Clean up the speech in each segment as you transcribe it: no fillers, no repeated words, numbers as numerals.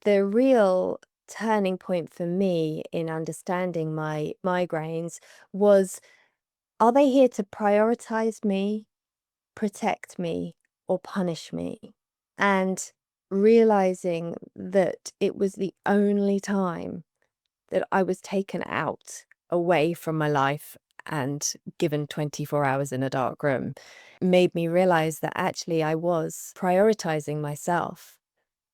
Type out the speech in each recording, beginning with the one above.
the real turning point for me in understanding my migraines was, are they here to prioritize me, protect me, or punish me? And realizing that it was the only time that I was taken out away from my life and given 24 hours in a dark room made me realize that actually I was prioritizing myself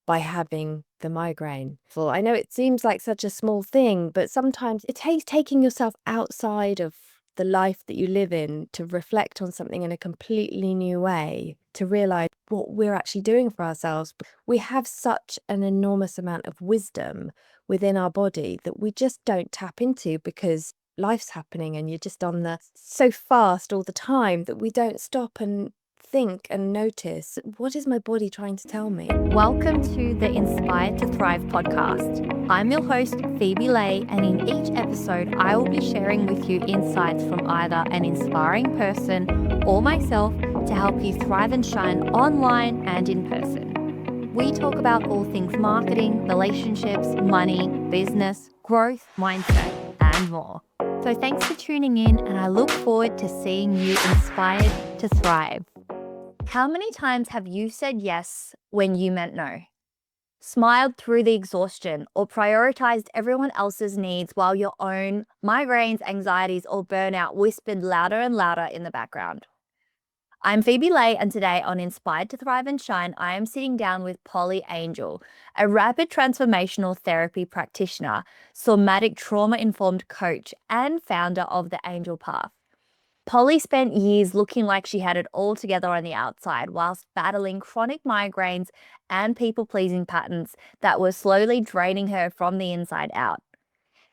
by having the migraine. Well, I know it seems like such a small thing, but sometimes it takes taking yourself outside of the life that you live in to reflect on something in a completely new way, to realize what we're actually doing for ourselves. We have such an enormous amount of wisdom within our body that we just don't tap into because life's happening and you're just on the so fast all the time that we don't stop and think and notice, what is my body trying to tell me? Welcome to the Inspired to Thrive podcast. I'm your host, Phoebe Lay, and in each episode, I will be sharing with you insights from either an inspiring person or myself to help you thrive and shine online and in person. We talk about all things marketing, relationships, money, business, growth, mindset, and more. So thanks for tuning in, and I look forward to seeing you inspired to thrive. How many times have you said yes when you meant no? Smiled through the exhaustion or prioritized everyone else's needs while your own migraines, anxieties, or burnout whispered louder and louder in the background? I'm Phoebe Lay, and today on Inspired to Thrive and Shine, I am sitting down with Polly Angel, a rapid transformational therapy practitioner, somatic trauma-informed coach, and founder of the Angel Path. Polly spent years looking like she had it all together on the outside whilst battling chronic migraines and people-pleasing patterns that were slowly draining her from the inside out.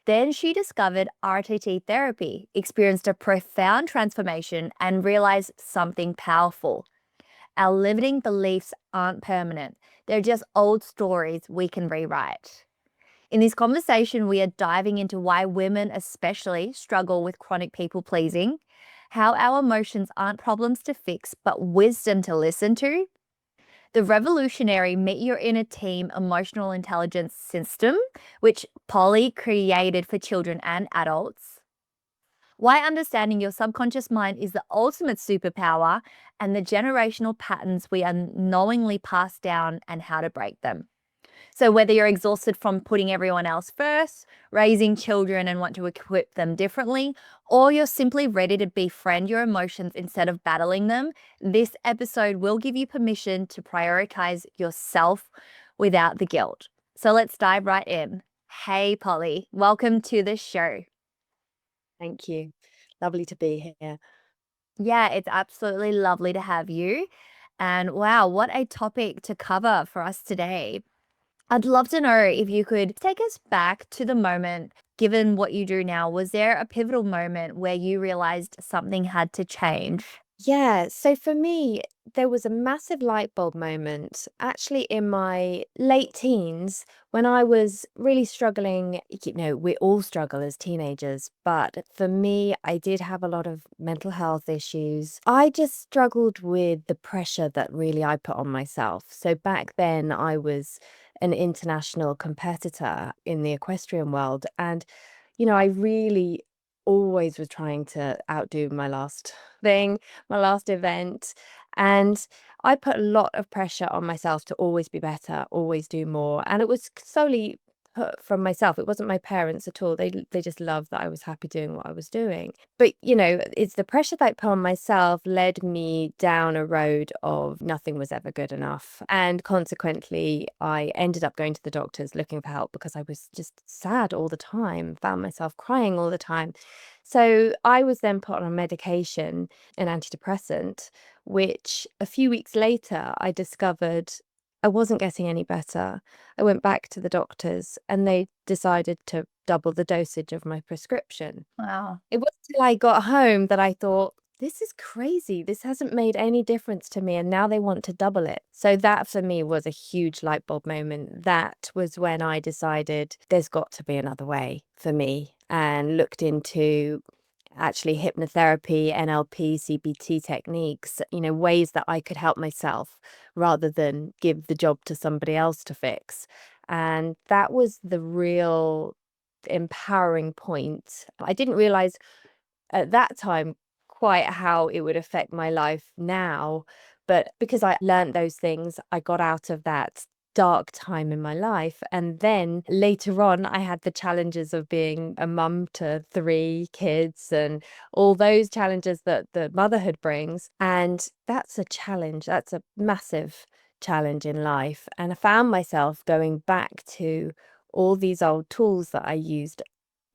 Then she discovered RTT therapy, experienced a profound transformation, and realized something powerful. Our limiting beliefs aren't permanent. They're just old stories we can rewrite. In this conversation, we are diving into why women especially struggle with chronic people-pleasing, how our emotions aren't problems to fix, but wisdom to listen to, the revolutionary Meet Your Inner Team emotional intelligence system, which Polly created for children and adults, why understanding your subconscious mind is the ultimate superpower, and the generational patterns we unknowingly pass down and how to break them. So whether you're exhausted from putting everyone else first, raising children and want to equip them differently, or you're simply ready to befriend your emotions instead of battling them, this episode will give you permission to prioritize yourself without the guilt. So let's dive right in. Hey, Polly, welcome to the show. Thank you. Lovely to be here. Yeah, it's absolutely lovely to have you. And wow, what a topic to cover for us today. I'd love to know if you could take us back to the moment, given what you do now. Was there a pivotal moment where you realized something had to change? Yeah, so for me, there was a massive light bulb moment actually in my late teens when I was really struggling. We all struggle as teenagers, but for me, I did have a lot of mental health issues. I just struggled with the pressure that really I put on myself. So back then, I was an international competitor in the equestrian world, and I really always was trying to outdo my last thing, my last event. And I put a lot of pressure on myself to always be better, always do more. And it was solely put from myself. It wasn't my parents at all. They just loved that I was happy doing what I was doing. But it's the pressure that I put on myself led me down a road of nothing was ever good enough. And consequently, I ended up going to the doctors looking for help because I was just sad all the time, found myself crying all the time. So I was then put on a medication, an antidepressant, which a few weeks later I discovered I wasn't getting any better. I went back to the doctors and they decided to double the dosage of my prescription. Wow. It wasn't until I got home that I thought, this is crazy. This hasn't made any difference to me. And now they want to double it. So that for me was a huge light bulb moment. That was when I decided there's got to be another way for me, and looked into actually hypnotherapy, NLP, CBT techniques, ways that I could help myself rather than give the job to somebody else to fix. And that was the real empowering point. I didn't realize at that time quite how it would affect my life now. But because I learned those things, I got out of that dark time in my life. And then later on, I had the challenges of being a mum to 3 kids and all those challenges that the motherhood brings. And that's a challenge. That's a massive challenge in life. And I found myself going back to all these old tools that I used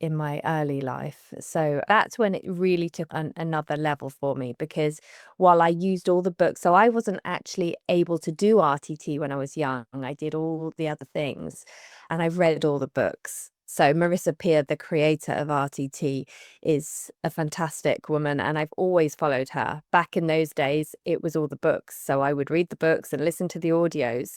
in my early life. So that's when it really took another level for me, because while I used all the books, so I wasn't actually able to do RTT when I was young. I did all the other things and I've read all the books. So Marissa Peer, the creator of RTT, is a fantastic woman and I've always followed her. Back in those days, it was all the books. So I would read the books and listen to the audios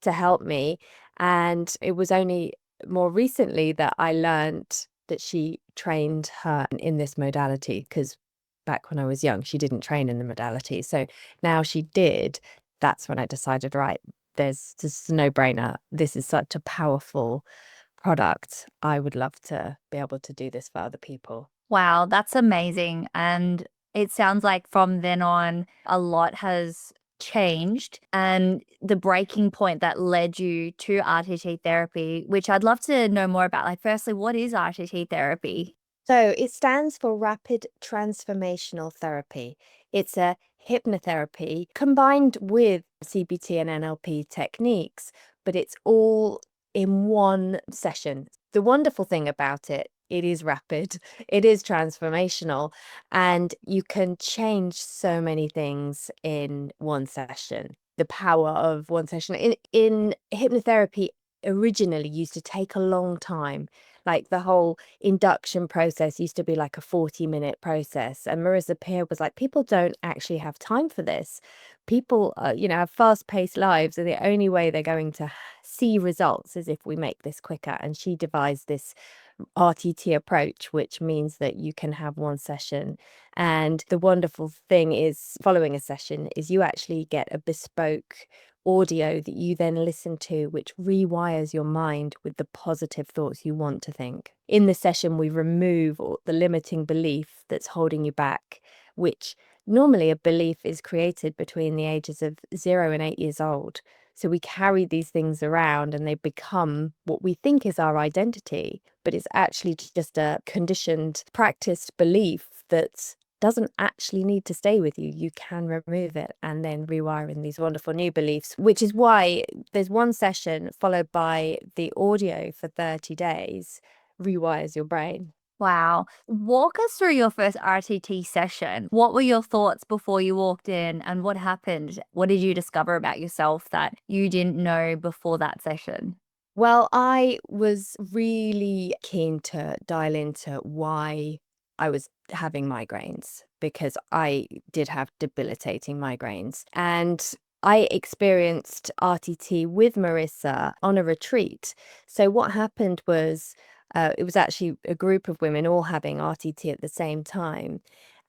to help me. And it was only more recently that I learned that she trained her in this modality, because back when I was young, she didn't train in the modality. So now she did. That's when I decided, right, there's just a no-brainer. This is such a powerful product. I would love to be able to do this for other people. Wow, that's amazing. And it sounds like from then on, a lot has changed. And the breaking point that led you to RTT therapy, which I'd love to know more about. Like, firstly, what is RTT therapy? So it stands for Rapid Transformational Therapy. It's a hypnotherapy combined with CBT and NLP techniques, but it's all in one session. The wonderful thing about it, it is rapid, it is transformational, and you can change so many things in one session. The power of one session in hypnotherapy originally used to take a long time. Like the whole induction process used to be like a 40-minute process. And Marissa Peer was like, people don't actually have time for this. People, have fast-paced lives, and the only way they're going to see results is if we make this quicker. And she devised this RTT approach, which means that you can have one session. And the wonderful thing is, following a session, is you actually get a bespoke audio that you then listen to, which rewires your mind with the positive thoughts you want to think. In the session, we remove the limiting belief that's holding you back, which normally a belief is created between the ages of 0 and 8 years old. So we carry these things around and they become what we think is our identity, but it's actually just a conditioned, practiced belief that doesn't actually need to stay with you. You can remove it and then rewire in these wonderful new beliefs, which is why there's one session followed by the audio for 30 days, rewires your brain. Wow. Walk us through your first RTT session. What were your thoughts before you walked in and what happened? What did you discover about yourself that you didn't know before that session? Well, I was really keen to dial into why I was having migraines, because I did have debilitating migraines. And I experienced RTT with Marissa on a retreat. So what happened was it was actually a group of women all having RTT at the same time.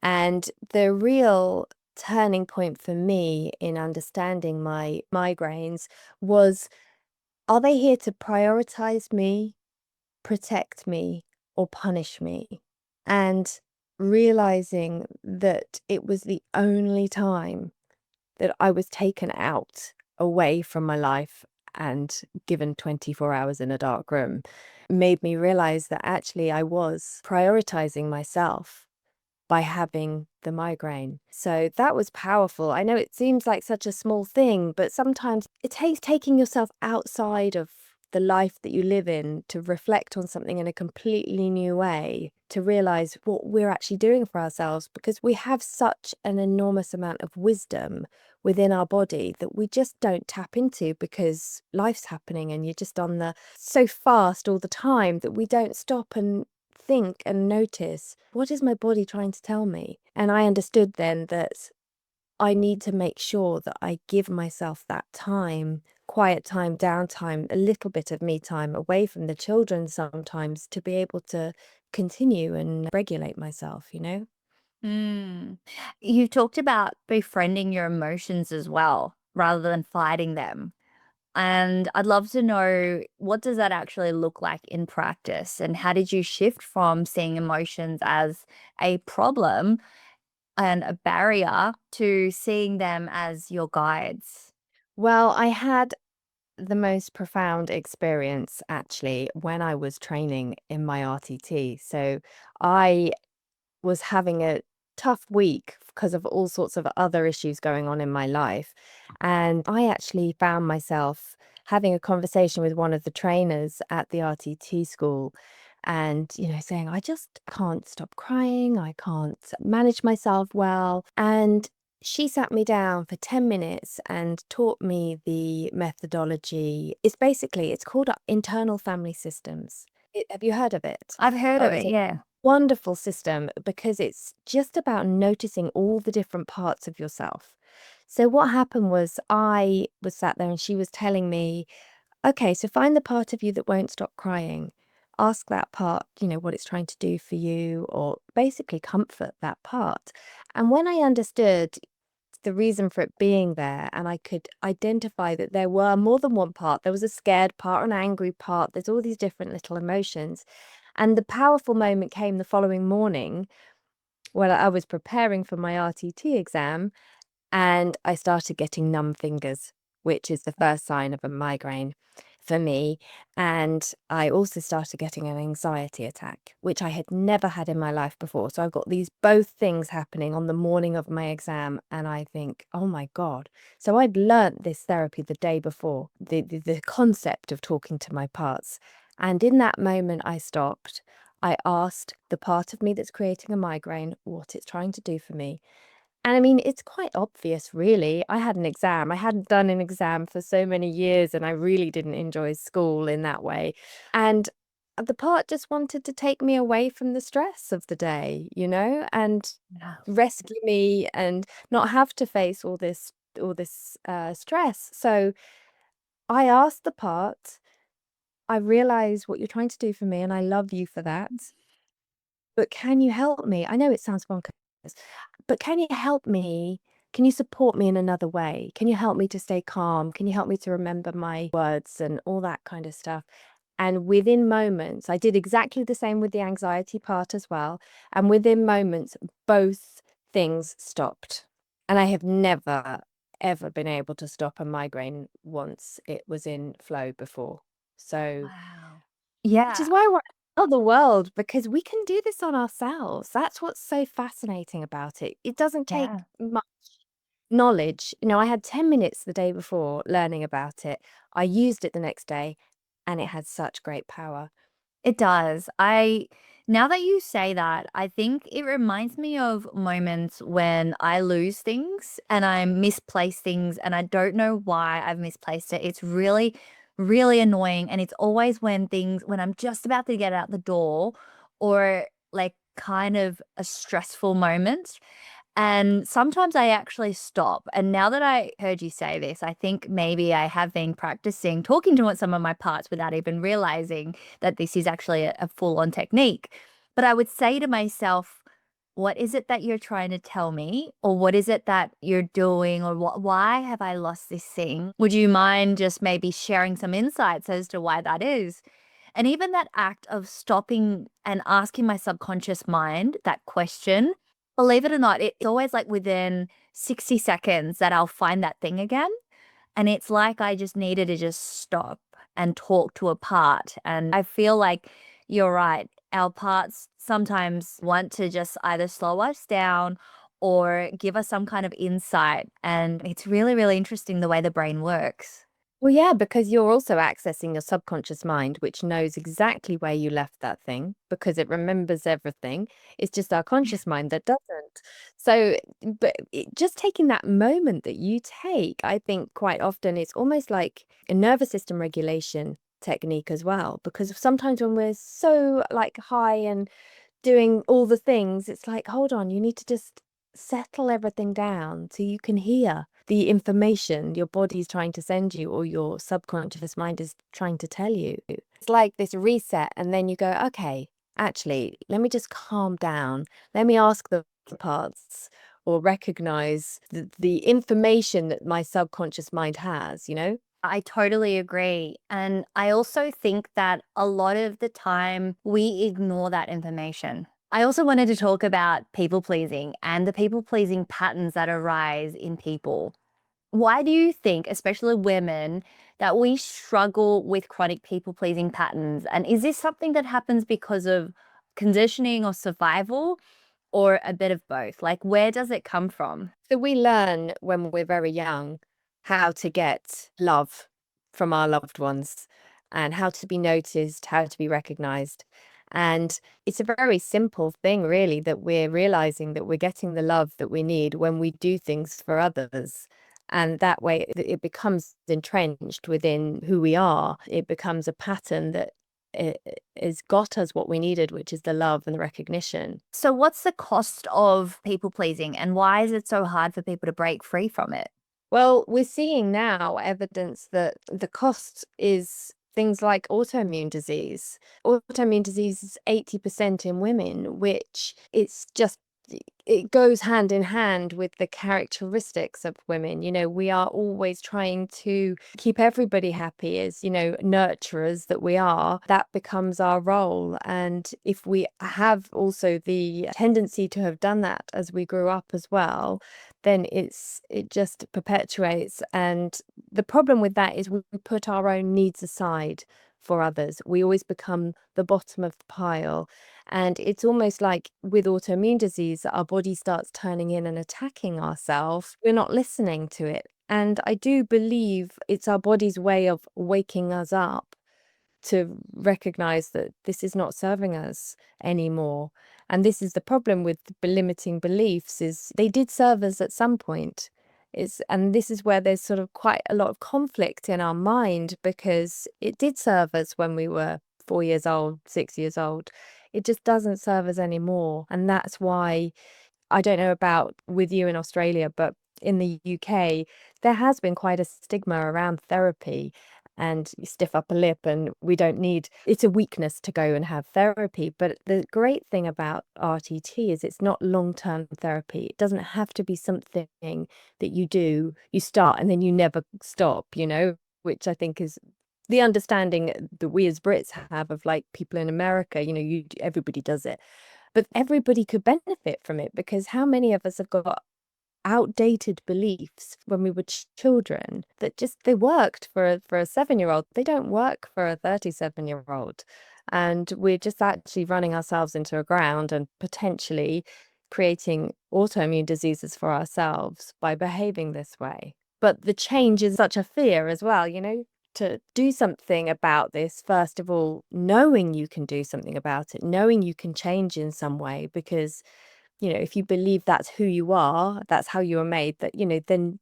And the real turning point for me in understanding my migraines was, are they here to prioritize me, protect me, or punish me? And realizing that it was the only time that I was taken out away from my life and given 24 hours in a dark room made me realize that actually I was prioritizing myself by having the migraine. So that was powerful. I know it seems like such a small thing, but sometimes it takes taking yourself outside of the life that you live in to reflect on something in a completely new way, to realize what we're actually doing for ourselves, because we have such an enormous amount of wisdom within our body that we just don't tap into, because life's happening and you're just on the so fast all the time that we don't stop and think and notice, what is my body trying to tell me? And I understood then that I need to make sure that I give myself that time, quiet time, downtime, a little bit of me time away from the children sometimes, to be able to continue and regulate myself. Mm. You talked about befriending your emotions as well, rather than fighting them. And I'd love to know, what does that actually look like in practice? And how did you shift from seeing emotions as a problem and a barrier to seeing them as your guides? Well, I had the most profound experience actually when I was training in my RTT. So I was having a tough week because of all sorts of other issues going on in my life. And I actually found myself having a conversation with one of the trainers at the RTT school and, saying, I just can't stop crying. I can't manage myself well. And she sat me down for 10 minutes and taught me the methodology. It's called internal family systems. Have you heard of it? I've heard Oh, of it's it, a yeah. wonderful system because it's just about noticing all the different parts of yourself. So what happened was I was sat there and she was telling me, okay, so find the part of you that won't stop crying. Ask that part, what it's trying to do for you, or basically comfort that part. And when I understood the reason for it being there and I could identify that there were more than one part, there was a scared part, an angry part, there's all these different little emotions. And the powerful moment came the following morning when I was preparing for my RTT exam and I started getting numb fingers, which is the first sign of a migraine for me. And I also started getting an anxiety attack, which I had never had in my life before. So I've got these both things happening on the morning of my exam. And I think, oh my God. So I'd learnt this therapy the day before, the concept of talking to my parts. And in that moment, I stopped. I asked the part of me that's creating a migraine what it's trying to do for me. And I mean, it's quite obvious, really. I had an exam. I hadn't done an exam for so many years, and I really didn't enjoy school in that way. And the part just wanted to take me away from the stress of the day, and Yeah. rescue me and not have to face all this stress. So I asked the part, I realize what you're trying to do for me, and I love you for that. But can you help me? I know it sounds bonkers, but can you help me? Can you support me in another way? Can you help me to stay calm? Can you help me to remember my words and all that kind of stuff? And within moments, I did exactly the same with the anxiety part as well. And within moments, both things stopped. And I have never, ever been able to stop a migraine once it was in flow before. So Wow. which Yeah, is why we're out the world, because we can do this on ourselves. That's what's so fascinating about it. It doesn't take yeah. much knowledge. I had 10 minutes the day before learning about it. I used it the next day and it had such great power. It does. Now that you say that, I think it reminds me of moments when I lose things and I misplace things and I don't know why I've misplaced it. It's really, really annoying. And it's always when I'm just about to get out the door or like kind of a stressful moment. And sometimes I actually stop. And now that I heard you say this, I think maybe I have been practicing talking to some of my parts without even realizing that this is actually a full on technique. But I would say to myself, what is it that you're trying to tell me? Or what is it that you're doing? Or why have I lost this thing? Would you mind just maybe sharing some insights as to why that is? And even that act of stopping and asking my subconscious mind that question, believe it or not, it's always like within 60 seconds that I'll find that thing again. And it's like I just needed to just stop and talk to a part. And I feel like you're right. Our parts sometimes want to just either slow us down or give us some kind of insight. And it's really, really interesting the way the brain works. Well, yeah, because you're also accessing your subconscious mind, which knows exactly where you left that thing because it remembers everything. It's just our conscious mind that doesn't. So, but just taking that moment that you take, I think quite often it's almost like a nervous system regulation technique as well, because sometimes when we're so like high and doing all the things, it's like, hold on, you need to just settle everything down so you can hear the information your body's trying to send you or your subconscious mind is trying to tell you. It's like this reset, and then you go, okay, actually, let me just calm down. Let me ask the parts or recognize the information that my subconscious mind has, I totally agree. And I also think that a lot of the time we ignore that information. I also wanted to talk about people pleasing and the people pleasing patterns that arise in people. Why do you think, especially women, that we struggle with chronic people pleasing patterns? And is this something that happens because of conditioning or survival, or a bit of both? Like, where does it come from? So we learn when we're very young how to get love from our loved ones and how to be noticed, how to be recognized. And it's a very simple thing, really, that we're realizing that we're getting the love that we need when we do things for others. And that way it becomes entrenched within who we are. It becomes a pattern that has got us what we needed, which is the love and the recognition. So, what's the cost of people pleasing, and why is it so hard for people to break free from it? Well, we're seeing now evidence that the cost is things like autoimmune disease. Autoimmune disease is 80% in women, which it's just it goes hand in hand with the characteristics of women. We are always trying to keep everybody happy as, nurturers that we are. That becomes our role. And if we have also the tendency to have done that as we grew up as well, then it just perpetuates. And the problem with that is we put our own needs aside for others. We always become the bottom of the pile. And it's almost like with autoimmune disease, our body starts turning in and attacking ourselves. We're not listening to it. And I do believe it's our body's way of waking us up to recognize that this is not serving us anymore. And this is the problem with limiting beliefs, is they did serve us at some point. And this is where there's sort of quite a lot of conflict in our mind, because it did serve us when we were 4 years old, 6 years old. It just doesn't serve us anymore. And that's why I don't know about with you in Australia, but in the UK, there has been quite a stigma around therapy, and you stiff upper lip, and we don't need it's a weakness to go and have therapy. But the great thing about RTT is it's not long-term therapy. It doesn't have to be something that you start and then you never stop, which I think is the understanding that we as Brits have of like people in America. Everybody does it. But everybody could benefit from it, because how many of us have got outdated beliefs when we were children that just they worked for a 7-year-old, they don't work for a 37-year-old. And we're just actually running ourselves into a ground and potentially creating autoimmune diseases for ourselves by behaving this way. But the change is such a fear as well, to do something about this. First of all, knowing you can do something about it, knowing you can change in some way, because if you believe that's who you are, that's how you are made, that then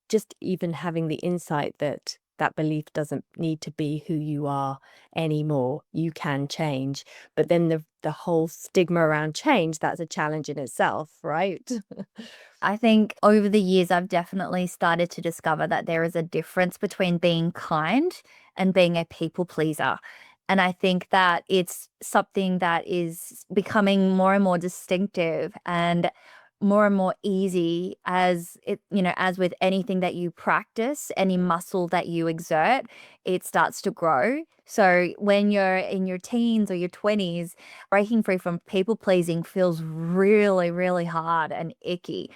just even having the insight that that belief doesn't need to be who you are anymore, you can change. But then the whole stigma around change, that's a challenge in itself, right? I think over the years, I've definitely started to discover that there is a difference between being kind and being a people pleaser. And I think that it's something that is becoming more and more distinctive and more easy as as with anything that you practice, any muscle that you exert, it starts to grow. So when you're in your teens or your 20s, breaking free from people pleasing feels really, really hard and icky.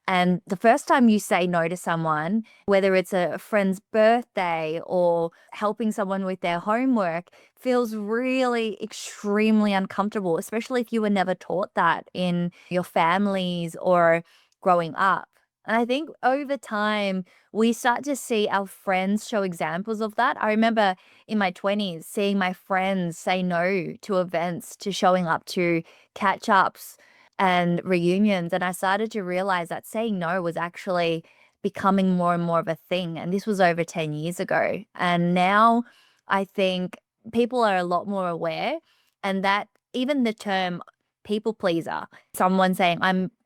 And the first time you say no to someone, whether it's a friend's birthday or helping someone with their homework, feels really extremely uncomfortable, especially if you were never taught that in your families or growing up. And I think over time, we start to see our friends show examples of that. I remember in my 20s seeing my friends say no to events, to showing up to catch ups and reunions. And I started to realize that saying no was actually becoming more and more of a thing. And this was over 10 years ago. And now I think people are a lot more aware, and that even the term people pleaser, someone saying,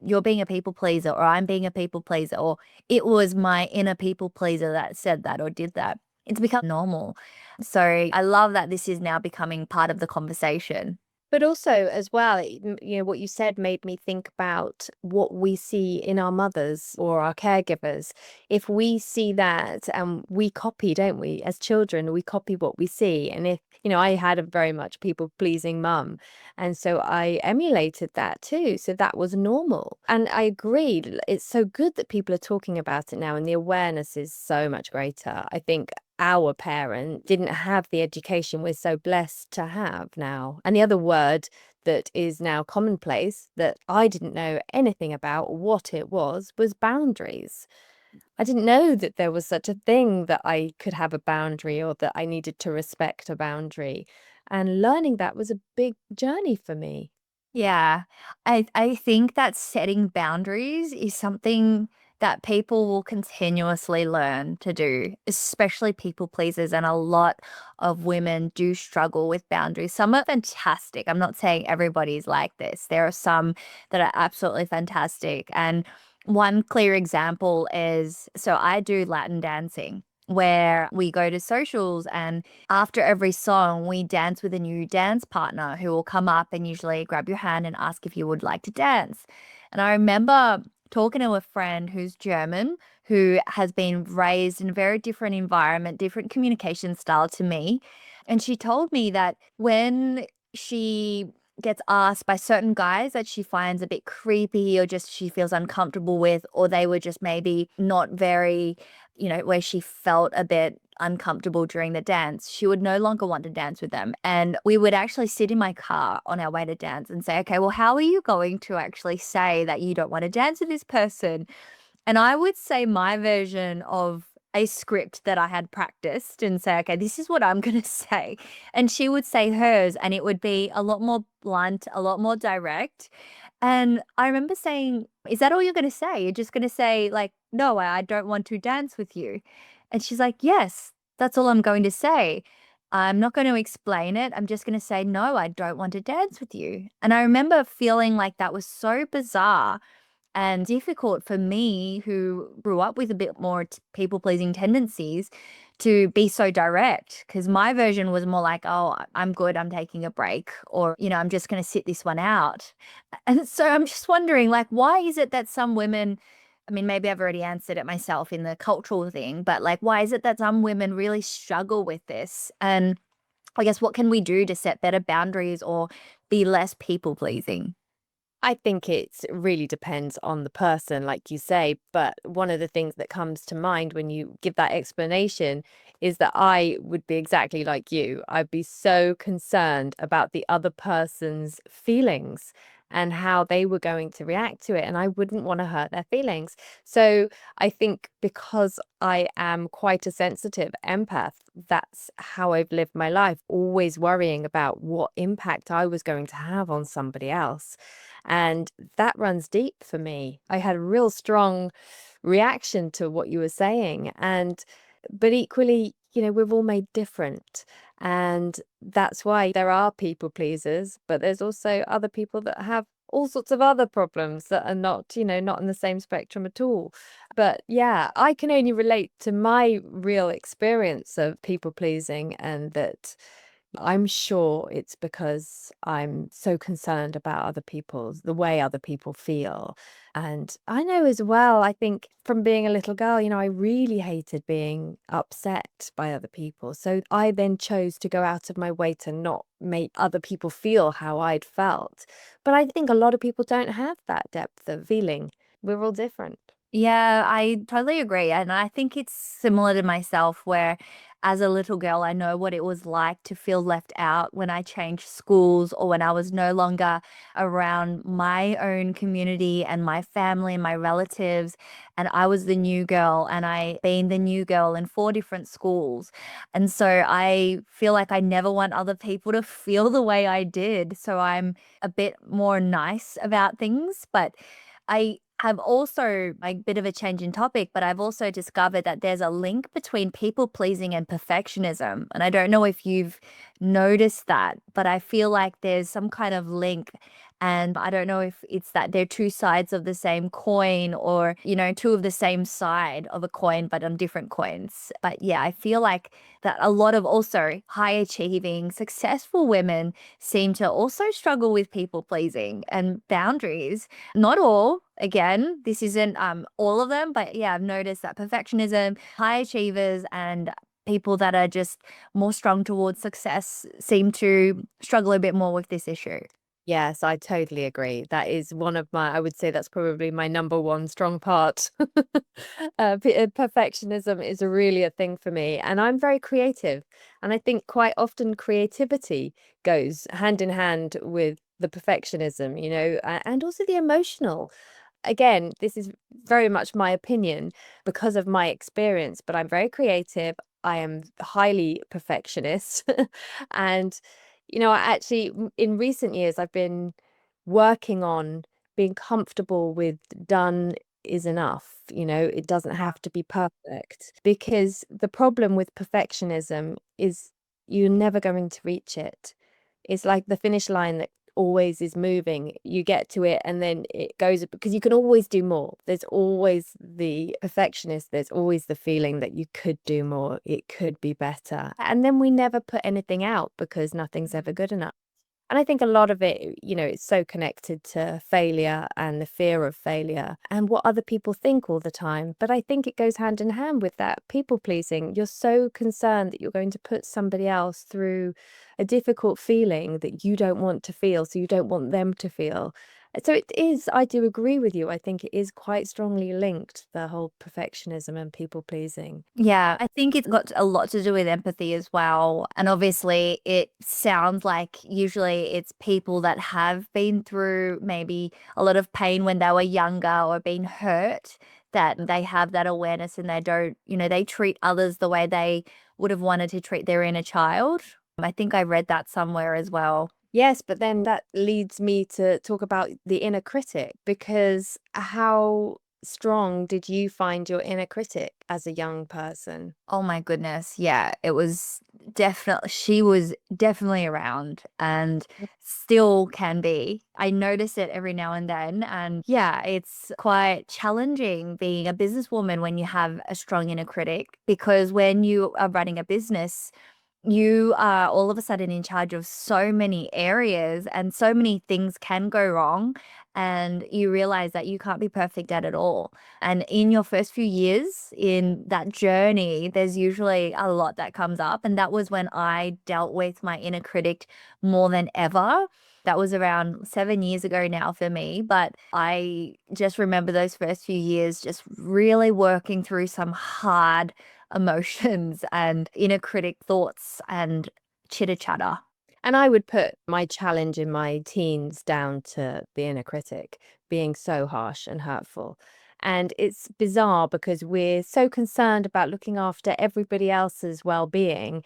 you're being a people pleaser, or I'm being a people pleaser, or it was my inner people pleaser that said that or did that. It's become normal. So I love that this is now becoming part of the conversation. But also as well, what you said made me think about what we see in our mothers or our caregivers. If we see that and we copy, don't we? As children, we copy what we see. And I had a very much people-pleasing mum, and so I emulated that too. So that was normal. And I agreed. It's so good that people are talking about it now, and the awareness is so much greater. I think our parent didn't have the education we're so blessed to have now. And the other word that is now commonplace that I didn't know anything about what it was boundaries. I didn't know that there was such a thing that I could have a boundary or that I needed to respect a boundary. And learning that was a big journey for me. Yeah. I think that setting boundaries is something that people will continuously learn to do, especially people pleasers. And a lot of women do struggle with boundaries. Some are fantastic. I'm not saying everybody's like this. There are some that are absolutely fantastic. And one clear example is, so I do Latin dancing, where we go to socials, and after every song, we dance with a new dance partner who will come up and usually grab your hand and ask if you would like to dance. And I remember talking to a friend who's German, who has been raised in a very different environment, different communication style to me. And she told me that when she gets asked by certain guys that she finds a bit creepy or just she feels uncomfortable with, or they were just maybe not very, where she felt a bit uncomfortable during the dance, she would no longer want to dance with them. And we would actually sit in my car on our way to dance and say, okay, well, how are you going to actually say that you don't want to dance with this person? And I would say my version of a script that I had practiced and say, okay, this is what I'm going to say. And she would say hers, and it would be a lot more blunt, a lot more direct. And I remember saying, is that all you're going to say? You're just going to say, like, no, I don't want to dance with you. And she's like, yes, that's all I'm going to say. I'm not going to explain it. I'm just going to say, no, I don't want to dance with you. And I remember feeling like that was so bizarre and difficult for me, who grew up with a bit more people pleasing tendencies, to be so direct, because my version was more like, oh, I'm good, I'm taking a break, or, I'm just going to sit this one out. And so I'm just wondering, like, why is it that some women, I mean, maybe I've already answered it myself in the cultural thing, but like, why is it that some women really struggle with this? And I guess what can we do to set better boundaries or be less people pleasing? I think it really depends on the person, like you say. But one of the things that comes to mind when you give that explanation is that I would be exactly like you. I'd be so concerned about the other person's feelings and how they were going to react to it. And I wouldn't want to hurt their feelings. So I think because I am quite a sensitive empath, that's how I've lived my life, always worrying about what impact I was going to have on somebody else. And that runs deep for me. I had a real strong reaction to what you were saying. But equally, we're all made different. And that's why there are people pleasers, but there's also other people that have all sorts of other problems that are not, not in the same spectrum at all. But yeah, I can only relate to my real experience of people pleasing, and that I'm sure it's because I'm so concerned about the way other people feel. And I know as well, I think from being a little girl, I really hated being upset by other people. So I then chose to go out of my way to not make other people feel how I'd felt. But I think a lot of people don't have that depth of feeling. We're all different. Yeah, I totally agree. And I think it's similar to myself, where as a little girl, I know what it was like to feel left out when I changed schools or when I was no longer around my own community and my family and my relatives. And I was the new girl, and I been the new girl in four different schools. And so I feel like I never want other people to feel the way I did. So I'm a bit more nice about things, but I have also, a bit of a change in topic, but I've also discovered that there's a link between people pleasing and perfectionism. And I don't know if you've noticed that, but I feel like there's some kind of link. And I don't know if it's that they're two sides of the same coin, or, two of the same side of a coin, but on different coins. But yeah, I feel like that a lot of also high achieving, successful women seem to also struggle with people pleasing and boundaries. Not all. Again, this isn't all of them, but yeah, I've noticed that perfectionism, high achievers, and people that are just more strong towards success seem to struggle a bit more with this issue. Yes, I totally agree. That is one of my, I would say that's probably my number one strong part. Perfectionism is really a thing for me, and I'm very creative. And I think quite often creativity goes hand in hand with the perfectionism, and also the emotional. Again, this is very much my opinion because of my experience, but I'm very creative. I am highly perfectionist. And, I actually, in recent years, I've been working on being comfortable with done is enough. It doesn't have to be perfect, because the problem with perfectionism is you're never going to reach it. It's like the finish line that always is moving. You get to it and then it goes, because you can always do more. There's always the perfectionist, there's always the feeling that you could do more, it could be better. And then we never put anything out because nothing's ever good enough. And I think a lot of it, it's so connected to failure and the fear of failure and what other people think all the time. But I think it goes hand in hand with that people pleasing. You're so concerned that you're going to put somebody else through a difficult feeling that you don't want to feel, so you don't want them to feel. So it is, I do agree with you. I think it is quite strongly linked, the whole perfectionism and people pleasing. Yeah, I think it's got a lot to do with empathy as well. And obviously, it sounds like usually it's people that have been through maybe a lot of pain when they were younger or been hurt, that they have that awareness, and they don't, they treat others the way they would have wanted to treat their inner child. I think I read that somewhere as well. Yes, but then that leads me to talk about the inner critic, because how strong did you find your inner critic as a young person? Oh my goodness. Yeah, she was definitely around and still can be. I notice it every now and then. And yeah, it's quite challenging being a businesswoman when you have a strong inner critic, because when you are running a business, you are all of a sudden in charge of so many areas, and so many things can go wrong, and you realize that you can't be perfect at it all. And in your first few years in that journey, there's usually a lot that comes up, and that was when I dealt with my inner critic more than ever. That was around 7 years ago now for me, but I just remember those first few years just really working through some hard emotions and inner critic thoughts and chitter chatter. And I would put my challenge in my teens down to the inner critic being so harsh and hurtful. And it's bizarre because we're so concerned about looking after everybody else's well-being,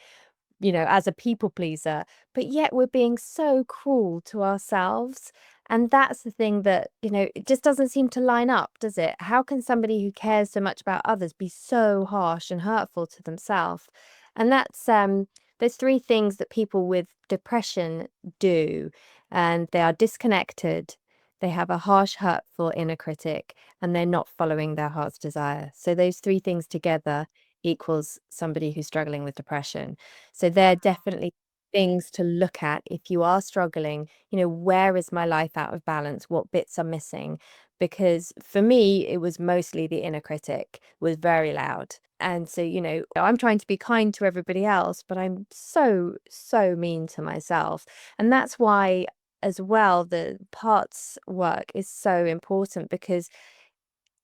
as a people pleaser, but yet we're being so cruel to ourselves. And that's the thing that, it just doesn't seem to line up, does it? How can somebody who cares so much about others be so harsh and hurtful to themselves? And there's three things that people with depression do, and they are disconnected, they have a harsh, hurtful inner critic, and they're not following their heart's desire. So those three things together equals somebody who's struggling with depression. So they're definitely things to look at if you are struggling. Where is my life out of balance? What bits are missing? Because for me, it was mostly the inner critic was very loud. And so, I'm trying to be kind to everybody else, but I'm so, so mean to myself. And that's why, as well, the parts work is so important, because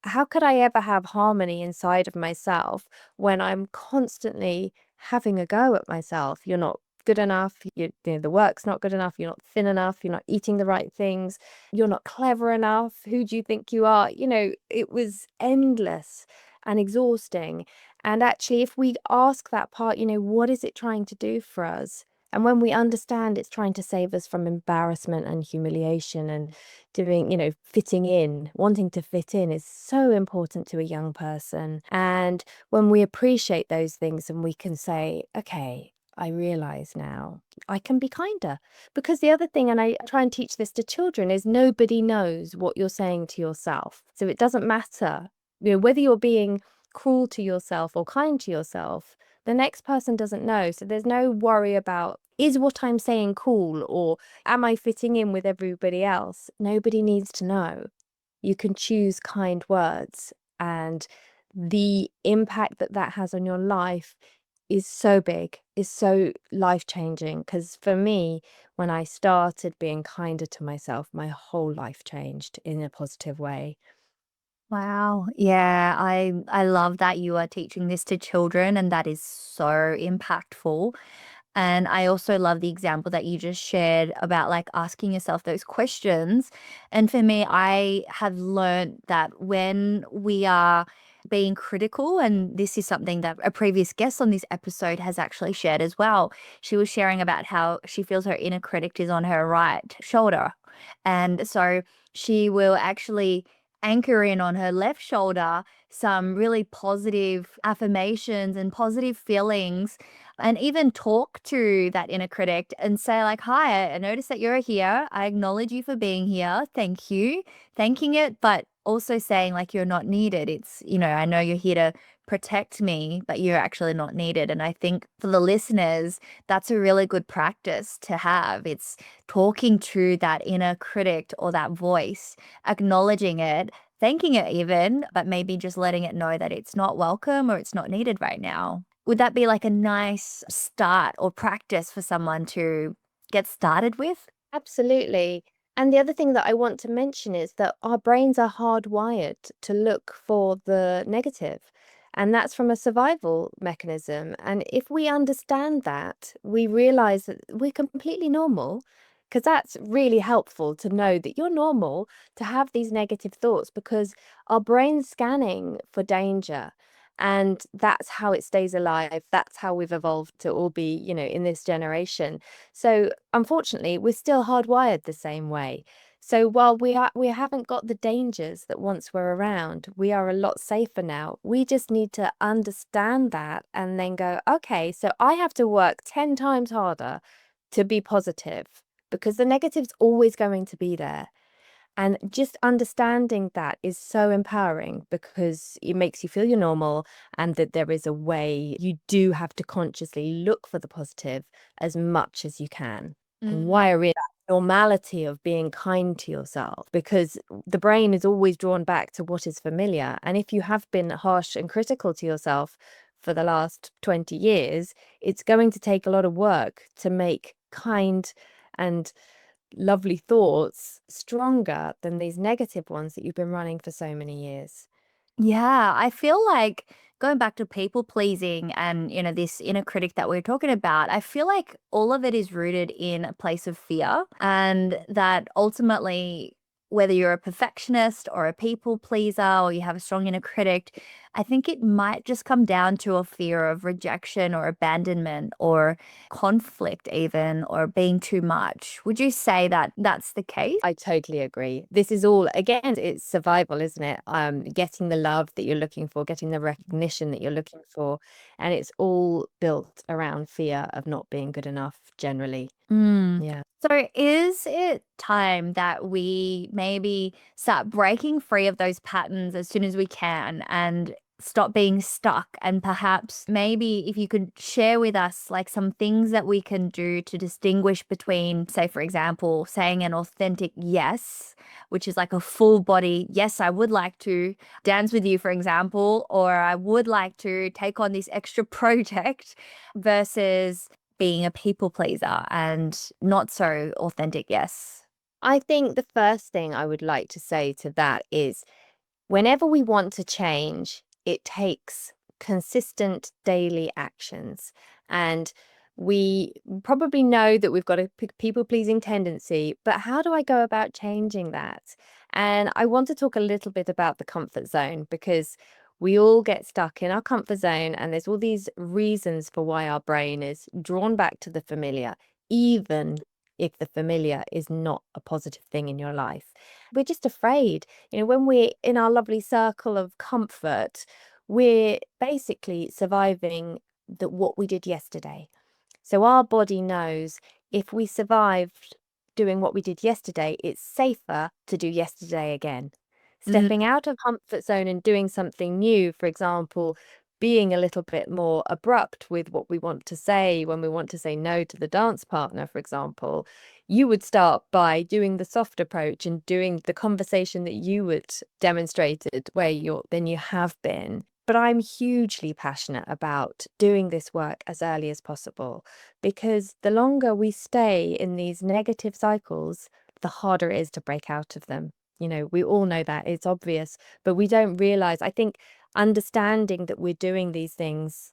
how could I ever have harmony inside of myself when I'm constantly having a go at myself? You're not good enough. The work's not good enough. You're not thin enough. You're not eating the right things. You're not clever enough. Who do you think you are? It was endless and exhausting. And actually, if we ask that part, what is it trying to do for us? And when we understand it's trying to save us from embarrassment and humiliation and doing, fitting in, wanting to fit in is so important to a young person. And when we appreciate those things and we can say, okay, I realize now I can be kinder. Because the other thing, and I try and teach this to children, is nobody knows what you're saying to yourself. So it doesn't matter, whether you're being cruel to yourself or kind to yourself, the next person doesn't know. So there's no worry about, is what I'm saying cool, or am I fitting in with everybody else? Nobody needs to know. You can choose kind words, and the impact that that has on your life is so big, is so life-changing. Because for me, when I started being kinder to myself, my whole life changed in a positive way. Wow. Yeah, I love that you are teaching this to children, and that is so impactful. And I also love the example that you just shared about like asking yourself those questions. And for me, I have learned that when we are being critical, and this is something that a previous guest on this episode has actually shared as well. She was sharing about how she feels her inner critic is on her right shoulder. And so she will actually anchor in on her left shoulder some really positive affirmations and positive feelings, and even talk to that inner critic and say like, hi, I notice that you're here. I acknowledge you for being here. Thank you. Thanking it, but also saying like you're not needed. It's, I know you're here to protect me, but you're actually not needed. And I think for the listeners, that's a really good practice to have. It's talking to that inner critic or that voice, acknowledging it, thanking it even, but maybe just letting it know that it's not welcome or it's not needed right now. Would that be like a nice start or practice for someone to get started with? Absolutely. And the other thing that I want to mention is that our brains are hardwired to look for the negative, and that's from a survival mechanism. And if we understand that, we realize that we're completely normal, because that's really helpful to know that you're normal to have these negative thoughts, because our brain's scanning for danger. And that's how it stays alive. That's how we've evolved to all be, in this generation. So unfortunately, we're still hardwired the same way. So while we haven't got the dangers that once were around, we are a lot safer now. We just need to understand that and then go, okay, so I have to work 10 times harder to be positive, because the negative's always going to be there. And just understanding that is so empowering, because it makes you feel you're normal, and that there is a way you do have to consciously look for the positive as much as you can, and Mm. wire in that normality of being kind to yourself, because the brain is always drawn back to what is familiar. And if you have been harsh and critical to yourself for the last 20 years, it's going to take a lot of work to make kind and lovely thoughts stronger than these negative ones that you've been running for so many years. Yeah, I feel like going back to people pleasing and, this inner critic that we're talking about, I feel like all of it is rooted in a place of fear, and that ultimately, whether you're a perfectionist or a people pleaser or you have a strong inner critic, I think it might just come down to a fear of rejection or abandonment or conflict, even, or being too much. Would you say that that's the case? I totally agree. This is all, again, it's survival, isn't it? Getting the love that you're looking for, getting the recognition that you're looking for. And it's all built around fear of not being good enough generally. Mm. Yeah. So, is it time that we maybe start breaking free of those patterns as soon as we can and stop being stuck? And perhaps maybe if you could share with us like some things that we can do to distinguish between, say, for example, saying an authentic yes, which is like a full body, yes, I would like to dance with you, for example, or I would like to take on this extra project, versus being a people pleaser and not so authentic, yes. I think the first thing I would like to say to that is, whenever we want to change, it takes consistent daily actions. And we probably know that we've got a people pleasing tendency, but how do I go about changing that? And I want to talk a little bit about the comfort zone, because we all get stuck in our comfort zone, and there's all these reasons for why our brain is drawn back to the familiar, even if the familiar is not a positive thing in your life. We're just afraid. When we're in our lovely circle of comfort, we're basically surviving what we did yesterday. So our body knows if we survived doing what we did yesterday, it's safer to do yesterday again. Mm. Stepping out of comfort zone and doing something new, for example, being a little bit more abrupt with what we want to say when we want to say no to the dance partner, for example, you would start by doing the soft approach and doing the conversation that you would demonstrated where than you have been. But I'm hugely passionate about doing this work as early as possible because the longer we stay in these negative cycles, the harder it is to break out of them. We all know that, it's obvious, but we don't realize. I think understanding that we're doing these things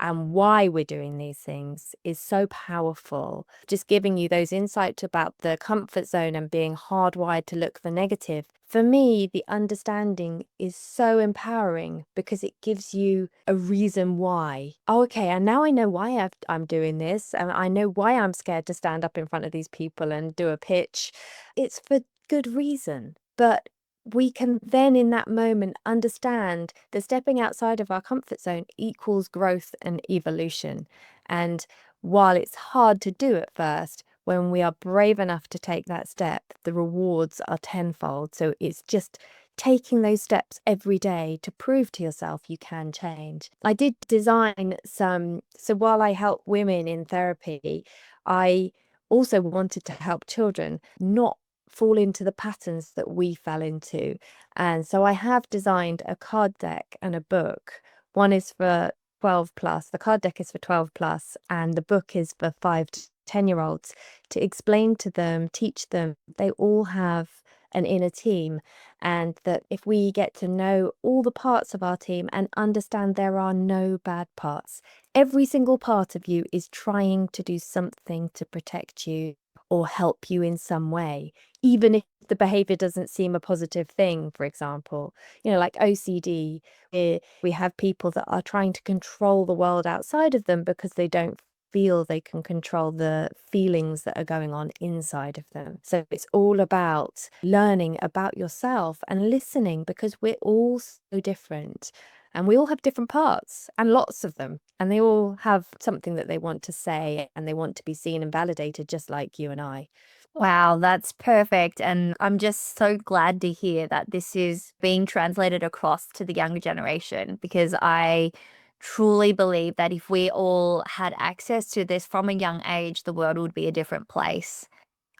and why we're doing these things is so powerful. Just giving you those insights about the comfort zone and being hardwired to look for negative. For me, the understanding is so empowering because it gives you a reason why. Oh, okay, and now I know why I'm doing this, and I know why I'm scared to stand up in front of these people and do a pitch. It's for good reason. But we can then in that moment understand that stepping outside of our comfort zone equals growth and evolution. And while it's hard to do at first, when we are brave enough to take that step, the rewards are tenfold. So it's just taking those steps every day to prove to yourself you can change. I did design so while I help women in therapy, I also wanted to help children not fall into the patterns that we fell into. And so I have designed a card deck and a book. One is for 12 plus, the card deck is for 12 plus, and the book is for 5 to 10-year-olds to explain to them, teach them they all have an inner team, and that if we get to know all the parts of our team and understand there are no bad parts, every single part of you is trying to do something to protect you or help you in some way, even if the behavior doesn't seem a positive thing. For example, like OCD, we have people that are trying to control the world outside of them because they don't feel they can control the feelings that are going on inside of them. So it's all about learning about yourself and listening, because we're all so different. And we all have different parts, and lots of them, and they all have something that they want to say, and they want to be seen and validated, just like you and I. Wow, that's perfect. And I'm just so glad to hear that this is being translated across to the younger generation, because I truly believe that if we all had access to this from a young age, the world would be a different place.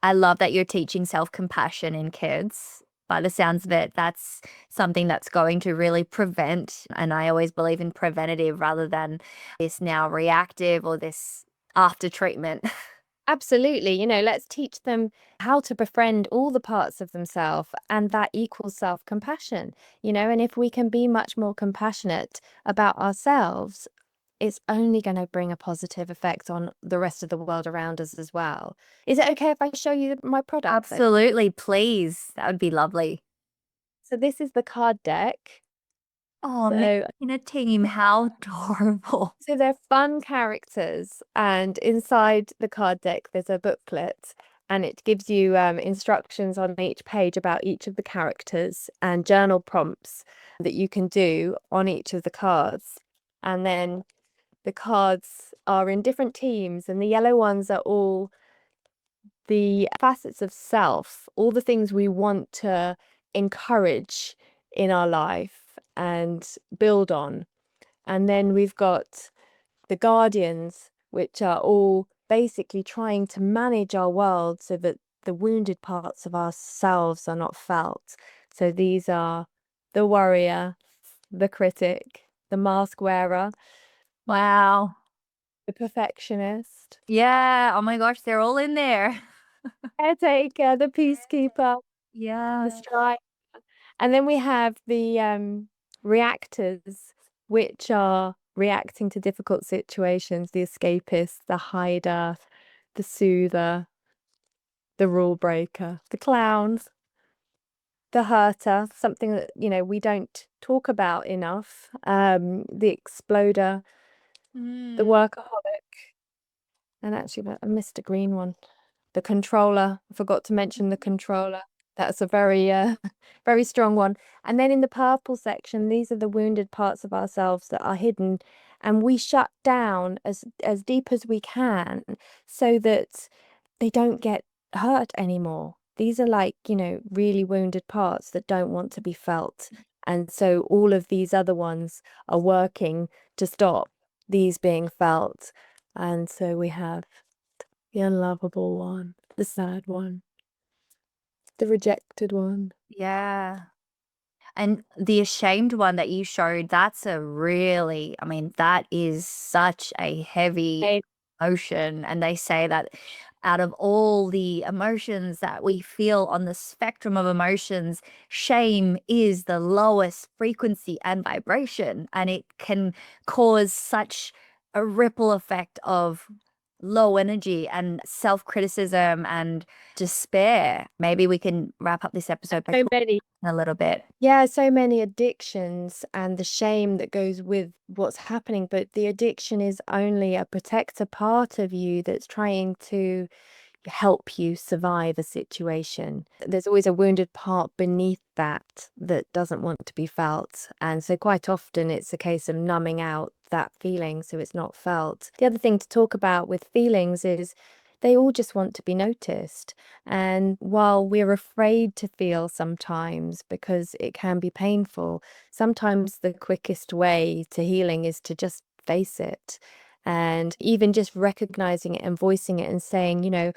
I love that you're teaching self-compassion in kids. By the sounds of it, that's something that's going to really prevent. And I always believe in preventative rather than this now reactive or this after treatment. Absolutely. Let's teach them how to befriend all the parts of themselves, and that equals self-compassion, and if we can be much more compassionate about ourselves, it's only going to bring a positive effect on the rest of the world around us as well. Is it okay if I show you my product though? Absolutely, please. That would be lovely. So this is the card deck. Oh, me So in a team, how adorable. So they're fun characters, and inside the card deck, there's a booklet, and it gives you instructions on each page about each of the characters and journal prompts that you can do on each of the cards. And then the cards are in different teams, and the yellow ones are all the facets of self, all the things we want to encourage in our life and build on. And then we've got the guardians, which are all basically trying to manage our world so that the wounded parts of ourselves are not felt. So these are the warrior, the critic, the mask wearer, Wow. the perfectionist, Yeah, oh my gosh, they're all in there. caretaker, the peacekeeper, the Yeah. striker. And then we have the reactors, which are reacting to difficult situations, the escapist, the hider, the soother, the rule breaker, the clowns, the hurter, something that, we don't talk about enough, the exploder, the Mm. workaholic, and actually I missed a green one. The controller, I forgot to mention the controller. That's a very, very strong one. And then in the purple section, these are the wounded parts of ourselves that are hidden. and we shut down as deep as we can so that they don't get hurt anymore. These are like, really wounded parts that don't want to be felt. And so all of these other ones are working to stop these being felt. And so we have the unlovable one, the sad one, the rejected one. Yeah. And the ashamed one that you showed, that's a really, I mean, that is such a heavy Hey, emotion. And they say that out of all the emotions that we feel on the spectrum of emotions, shame is the lowest frequency and vibration. And it can cause such a ripple effect of low energy and self criticism and despair. Maybe we can wrap up this episode by so talking many. a little bit. Yeah, so many addictions and the shame that goes with what's happening, but the addiction is only a protector part of you that's trying to help you survive a situation. There's always a wounded part beneath that doesn't want to be felt. And so quite often it's a case of numbing out that feeling so it's not felt. The other thing to talk about with feelings is they all just want to be noticed. And while we're afraid to feel sometimes because it can be painful, sometimes the quickest way to healing is to just face it. And even just recognizing it and voicing it and saying,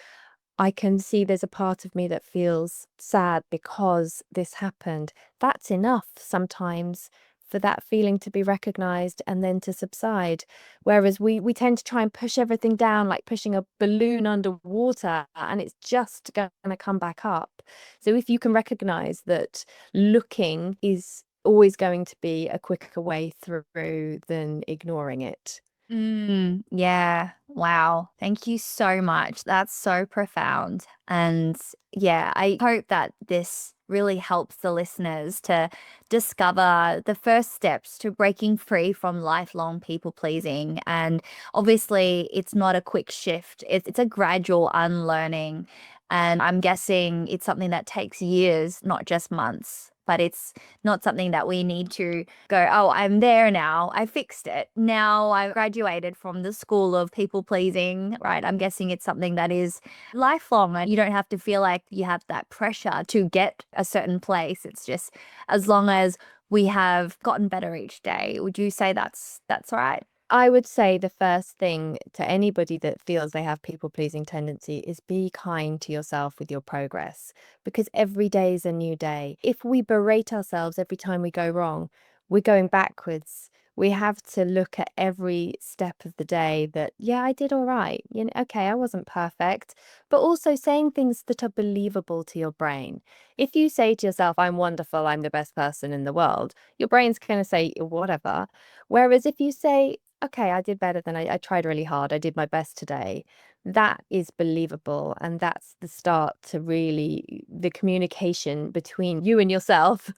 I can see there's a part of me that feels sad because this happened. That's enough sometimes for that feeling to be recognized and then to subside. Whereas we tend to try and push everything down like pushing a balloon underwater, and it's just going to come back up. So if you can recognize that looking is always going to be a quicker way through than ignoring it. Yeah. Wow. Thank you so much. That's so profound. And yeah, I hope that this really helps the listeners to discover the first steps to breaking free from lifelong people pleasing. And obviously, it's not a quick shift, it's a gradual unlearning. And I'm guessing it's something that takes years, not just months. But it's not something that we need to go, oh, I'm there now. I fixed it. Now I graduated from the school of people pleasing, right? I'm guessing it's something that is lifelong and you don't have to feel like you have that pressure to get a certain place. It's just as long as we have gotten better each day. Would you say that's right? I would say the first thing to anybody that feels they have people-pleasing tendency is be kind to yourself with your progress, because every day is a new day. If we berate ourselves every time we go wrong, we're going backwards. We have to look at every step of the day that, yeah, I did all right. Okay, I wasn't perfect, but also saying things that are believable to your brain. If you say to yourself, I'm wonderful, I'm the best person in the world, your brain's going to say, whatever. Whereas if you say, okay, I did better than I tried really hard. I did my best today. That is believable. And that's the start to really the communication between you and yourself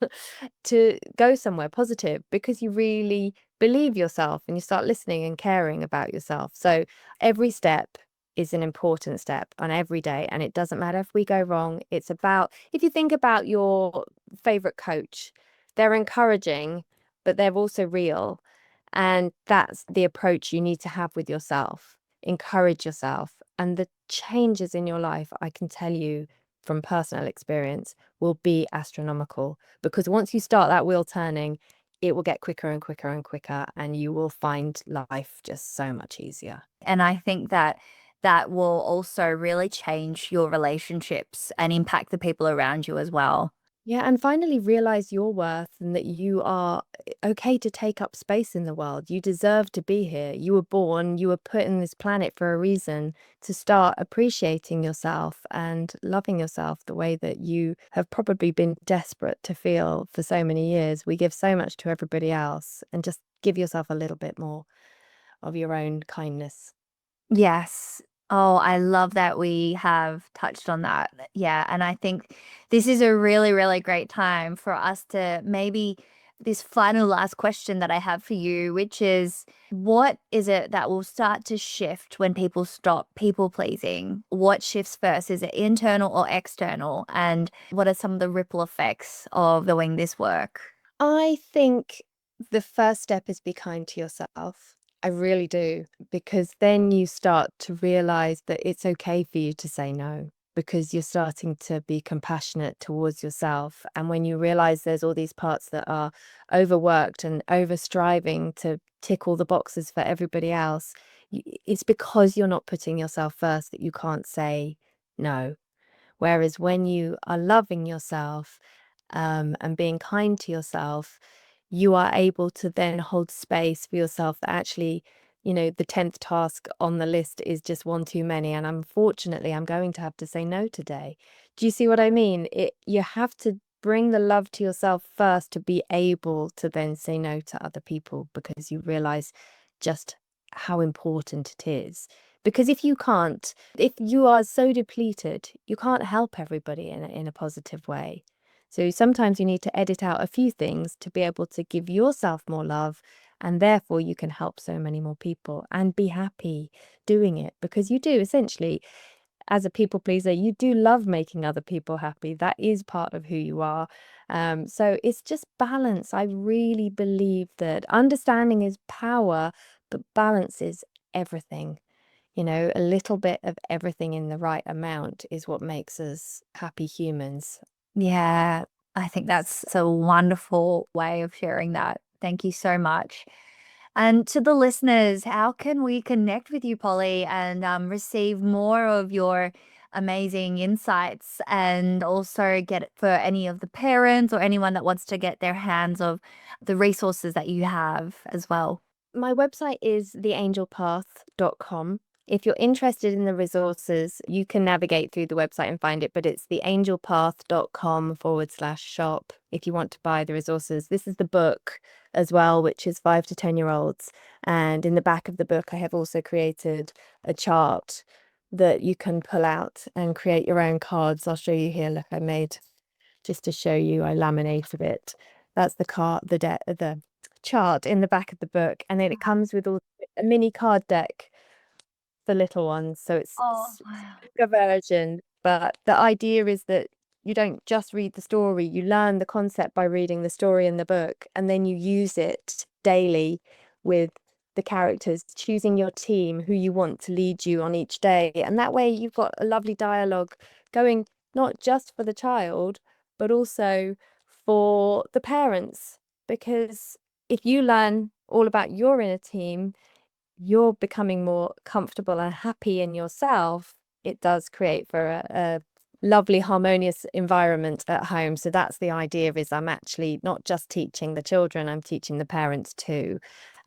to go somewhere positive because you really believe yourself and you start listening and caring about yourself. So every step is an important step on every day. And it doesn't matter if we go wrong. It's about, if you think about your favorite coach, they're encouraging, but they're also real. And that's the approach you need to have with yourself. Encourage yourself. And the changes in your life, I can tell you from personal experience, will be astronomical. Because once you start that wheel turning, it will get quicker and quicker and quicker, and you will find life just so much easier. And I think that that will also really change your relationships and impact the people around you as well. Yeah, and finally realize your worth and that you are okay to take up space in the world. You deserve to be here. You were born, you were put in this planet for a reason to start appreciating yourself and loving yourself the way that you have probably been desperate to feel for so many years. We give so much to everybody else, and just give yourself a little bit more of your own kindness. Yes. Oh, I love that we have touched on that. Yeah. And I think this is a really, really great time for us to maybe this final last question that I have for you, which is what is it that will start to shift when people stop people pleasing? What shifts first? Is it internal or external? And what are some of the ripple effects of doing this work? I think the first step is be kind to yourself. I really do, because then you start to realize that it's okay for you to say no, because you're starting to be compassionate towards yourself. And when you realize there's all these parts that are overworked and over striving to tick all the boxes for everybody else, it's because you're not putting yourself first that you can't say no. Whereas when you are loving yourself, and being kind to yourself, you are able to then hold space for yourself that actually, the 10th task on the list is just one too many. And unfortunately, I'm going to have to say no today. Do you see what I mean? You have to bring the love to yourself first to be able to then say no to other people, because you realize just how important it is. Because if you are so depleted, you can't help everybody in a positive way. So sometimes you need to edit out a few things to be able to give yourself more love, and therefore you can help so many more people and be happy doing it, because you do essentially, as a people pleaser, you do love making other people happy. That is part of who you are. So it's just balance. I really believe that understanding is power, but balance is everything. A little bit of everything in the right amount is what makes us happy humans. Yeah, I think that's a wonderful way of sharing that. Thank you so much. And to the listeners, how can we connect with you, Polly, and receive more of your amazing insights, and also get it for any of the parents or anyone that wants to get their hands of the resources that you have as well? My website is theangelpath.com. If you're interested in the resources, you can navigate through the website and find it, but it's theangelpath.com/shop if you want to buy the resources. This is the book as well, which is 5 to 10-year-olds. And in the back of the book, I have also created a chart that you can pull out and create your own cards. I'll show you here. Look, I made, just to show you, I laminated it. That's the card, the chart in the back of the book, and then it comes with a mini card deck for little ones. So it's Oh, wow. a version, but the idea is that you don't just read the story, you learn the concept by reading the story in the book, and then you use it daily with the characters, choosing your team, who you want to lead you on each day. And that way you've got a lovely dialogue going, not just for the child, but also for the parents. Because if you learn all about your inner team, you're becoming more comfortable and happy in yourself. It does create for a lovely harmonious environment at home. So that's the idea, is I'm actually not just teaching the children, I'm teaching the parents too,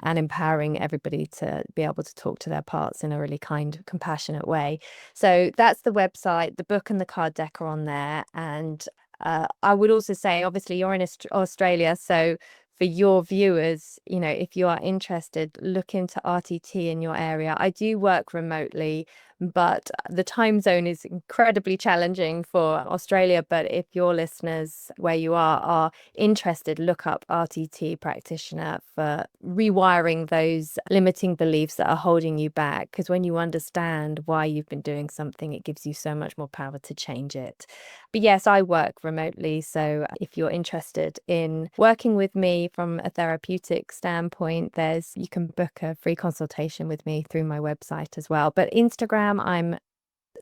and empowering everybody to be able to talk to their parts in a really kind, compassionate way. So that's the website. The book and the card deck are on there. And I would also say, obviously you're in Australia, so for your viewers, if you are interested, look into RTT in your area. I do work remotely, but the time zone is incredibly challenging for Australia. But if your listeners where you are interested, look up RTT practitioner for rewiring those limiting beliefs that are holding you back. Because when you understand why you've been doing something, it gives you so much more power to change it. But yes, I work remotely. So if you're interested in working with me from a therapeutic standpoint, you can book a free consultation with me through my website as well. But Instagram, I'm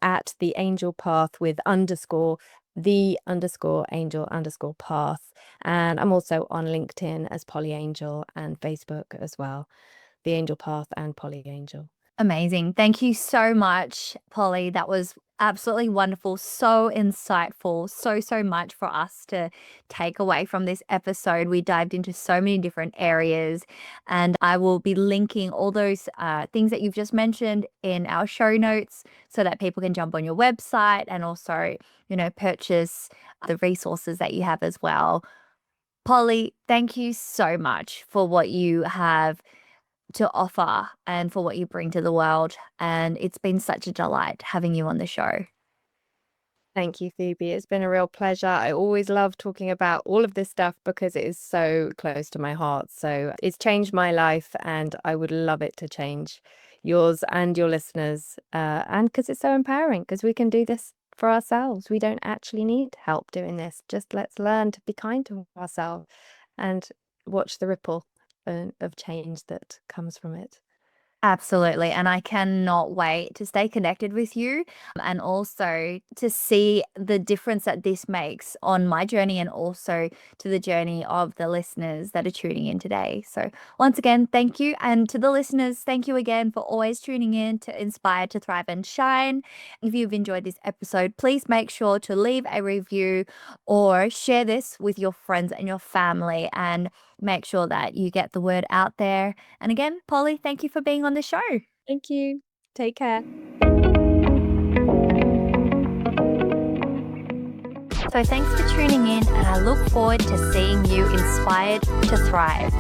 at the angel path with _the_angel_path. And I'm also on LinkedIn as Polly Angel, and Facebook as well, the Angel Path and Polly Angel. Amazing. Thank you so much, Polly. That was absolutely wonderful. So insightful. So much for us to take away from this episode. We dived into so many different areas, and I will be linking all those things that you've just mentioned in our show notes so that people can jump on your website and also, purchase the resources that you have as well. Polly, thank you so much for what you have to offer and for what you bring to the world. And it's been such a delight having you on the show. Thank you, Phoebe. It's been a real pleasure. I always love talking about all of this stuff because it is so close to my heart. So it's changed my life, and I would love it to change yours and your listeners. And because it's so empowering, because we can do this for ourselves. We don't actually need help doing this. Just let's learn to be kind to ourselves and watch the ripple of change that comes from it. Absolutely. And I cannot wait to stay connected with you and also to see the difference that this makes on my journey and also to the journey of the listeners that are tuning in today. So, once again, thank you. And to the listeners, thank you again for always tuning in to Inspire to Thrive and Shine. If you've enjoyed this episode, please make sure to leave a review or share this with your friends and your family and make sure that you get the word out there. And again, Polly, thank you for being on the show. Thank you. Take care. So thanks for tuning in, and I look forward to seeing you inspired to thrive.